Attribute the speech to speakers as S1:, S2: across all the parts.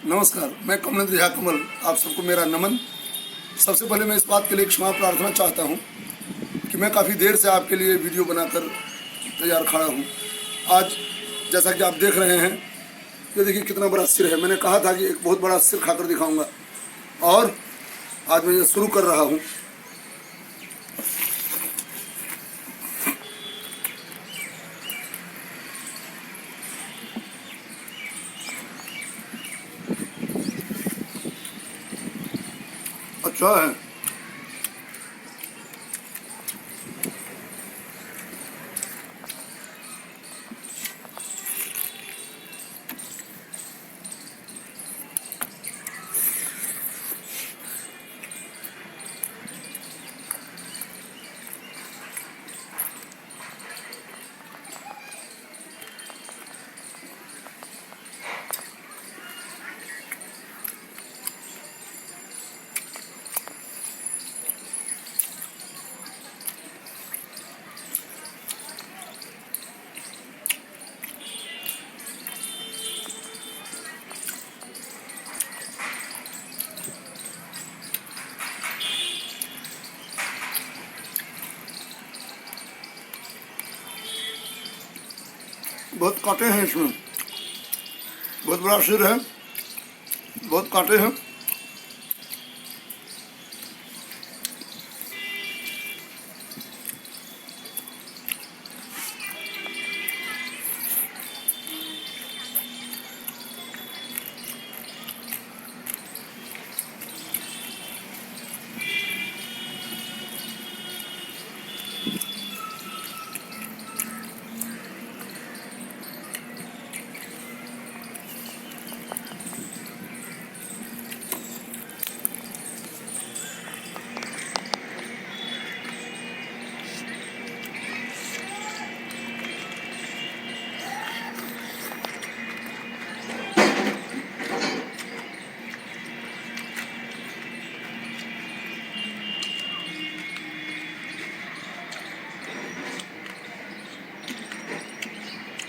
S1: नमस्कार, मैं कमलेंद्र झा कमल। आप सबको मेरा नमन। सबसे पहले मैं इस बात के लिए क्षमा प्रार्थना चाहता हूँ कि मैं काफ़ी देर से आपके लिए वीडियो बनाकर तैयार खड़ा हूँ। आज जैसा कि आप देख रहे हैं, ये देखिए कितना बड़ा सिर है। मैंने कहा था कि एक बहुत बड़ा सिर खाकर दिखाऊंगा और आज मैं ये शुरू कर रहा हूँ। अच्छा है। बहुत कांटे हैं इसमें, बहुत बड़ा सिर है, बहुत कांटे हैं।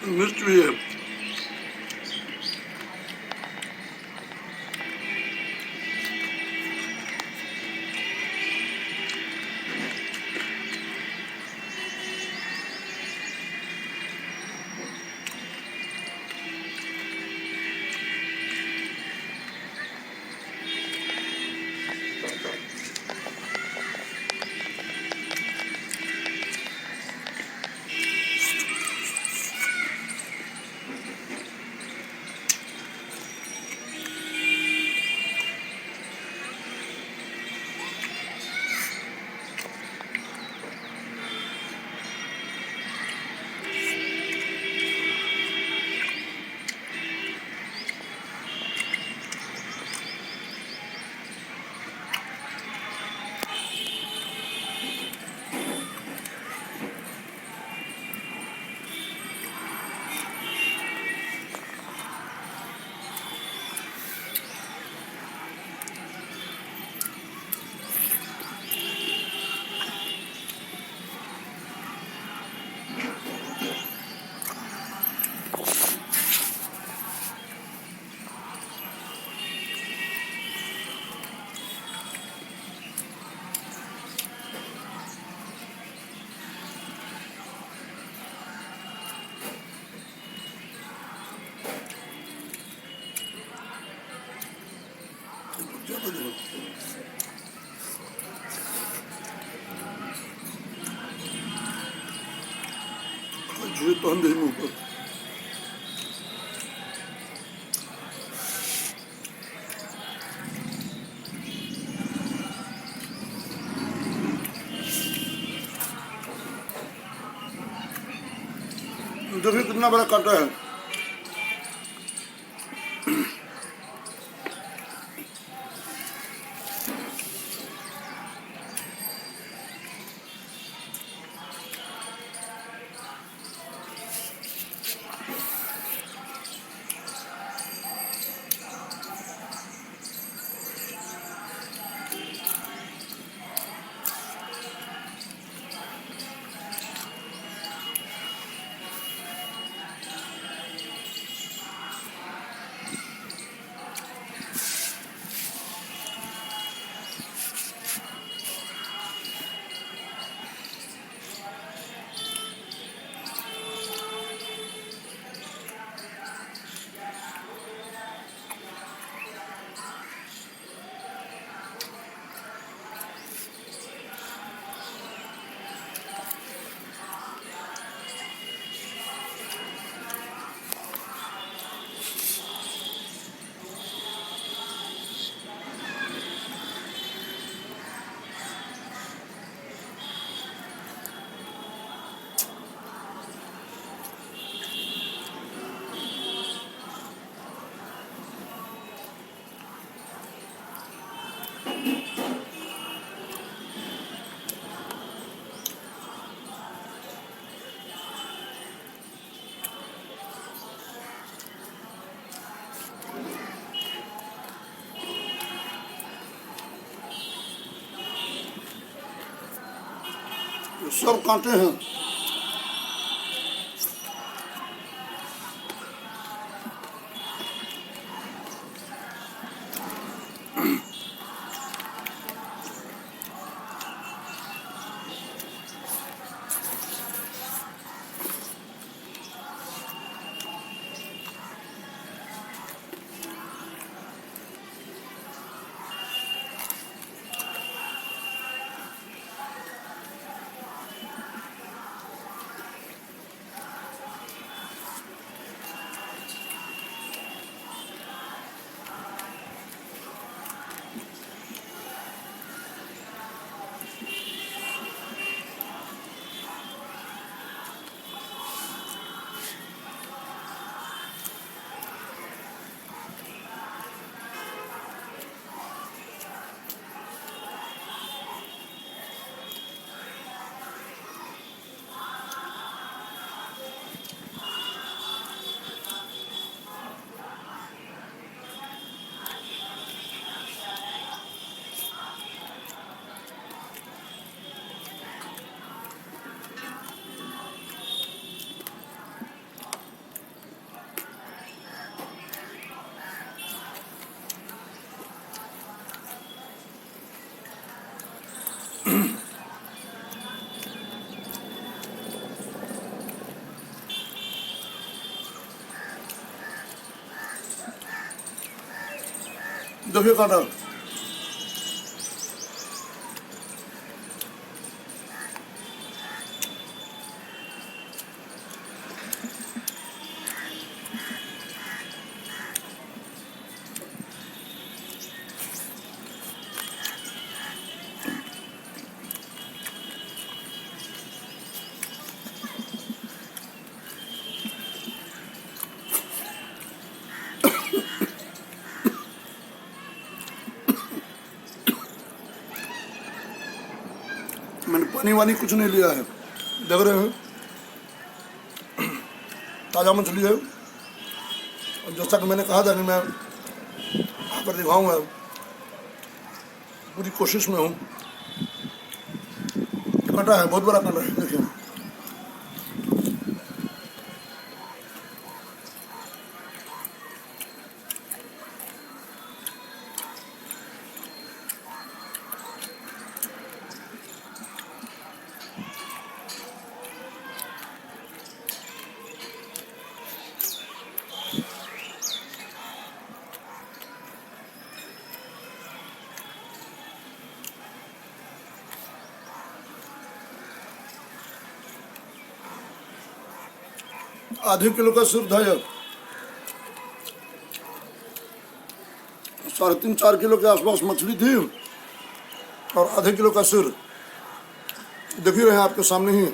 S1: मिर्च भी है। झूठ तो हम भी मुंह पर। देखिए कितना बड़ा कांटा है। सब कांटे हैं। देखिए कांटा। मैंने पानी वानी कुछ नहीं लिया है, देख रहे हैं ताज़ा मछली है। और जैसा कि मैंने कहा था कि मैं आकर दिखाऊंगा, पूरी कोशिश में हूँ। कांटा है, बहुत बड़ा कांटा है, देखिए। आधे किलो का सिर्फ था यह, 3.5-4 किलो के आसपास मछली थी और आधे किलो का सिर। देख ही रहे हैं आपके सामने ही,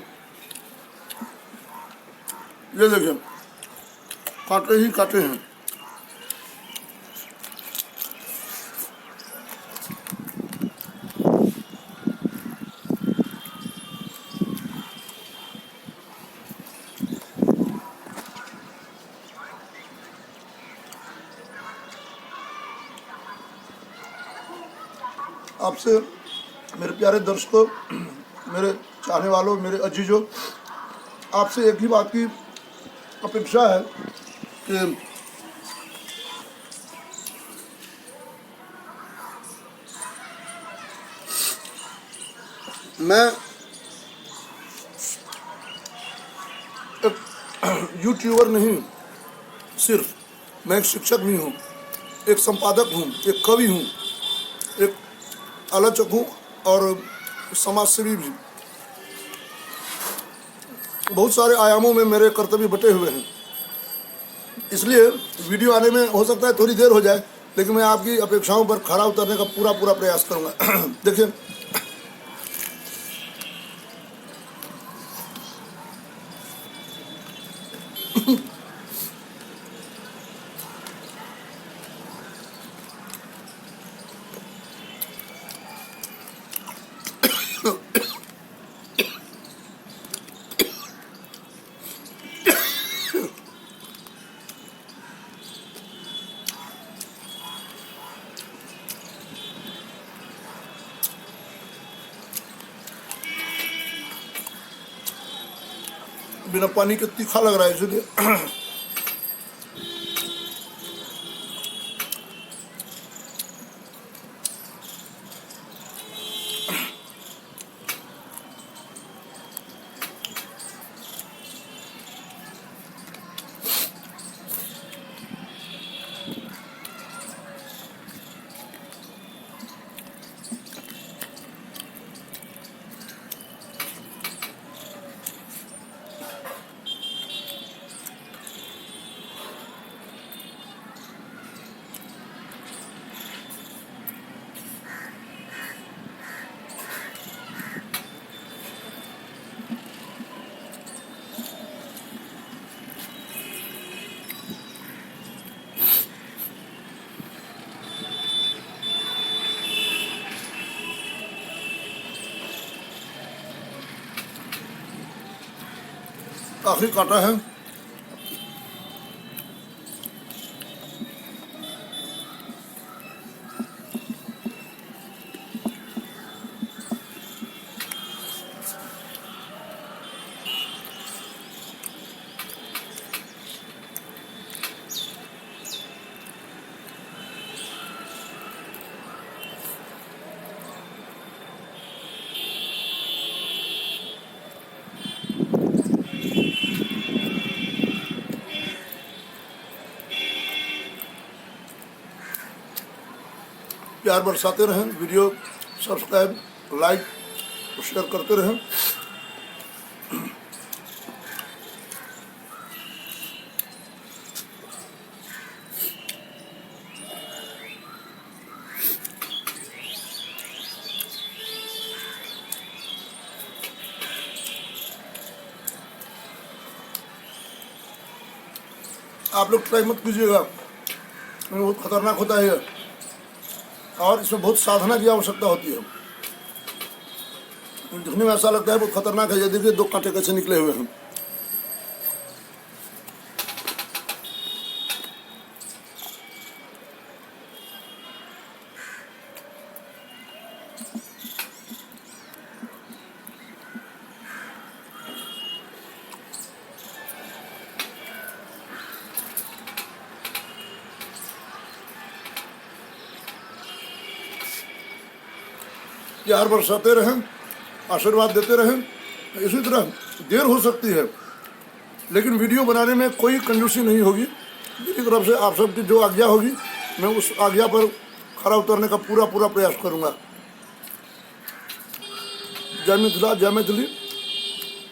S1: ये देखिए कांटे ही कांटे हैं। आपसे मेरे प्यारे दर्शकों, मेरे चाहने वालों, मेरे अजीजों, आपसे एक ही बात की अपेक्षा है कि मैं एक यूट्यूबर नहीं, सिर्फ मैं एक शिक्षक भी हूँ, एक संपादक हूँ, एक कवि हूँ, एक आलोचक हूँ और समाज सेवी भी। बहुत सारे आयामों में मेरे कर्तव्य बटे हुए हैं, इसलिए वीडियो आने में हो सकता है थोड़ी देर हो जाए, लेकिन मैं आपकी अपेक्षाओं पर खरा उतरने का पूरा प्रयास करूँगा। देखिए बिना पानी के तीखा लग रहा है इसलिए। काफी काटा है। प्यार बरसाते रहें, वीडियो सब्सक्राइब, लाइक और शेयर करते रहें। आप लोग ट्राई मत कीजिएगा, बहुत खतरनाक होता है और इसमें बहुत साधना की आवश्यकता होती है। दिखने में ऐसा लगता है बहुत खतरनाक है। ये देखिए 2 कांटे कैसे निकले हुए हैं। प्यार बरसाते रहें, आशीर्वाद देते रहें। इसी तरह देर हो सकती है लेकिन वीडियो बनाने में कोई कंजूसी नहीं होगी। मेरी तरफ से आप सबकी जो आज्ञा होगी मैं उस आज्ञा पर खरा उतरने का पूरा प्रयास करूंगा। जय मिथिला, जय मैथिली,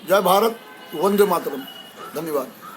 S1: जय भारत, वंदे मातरम। धन्यवाद।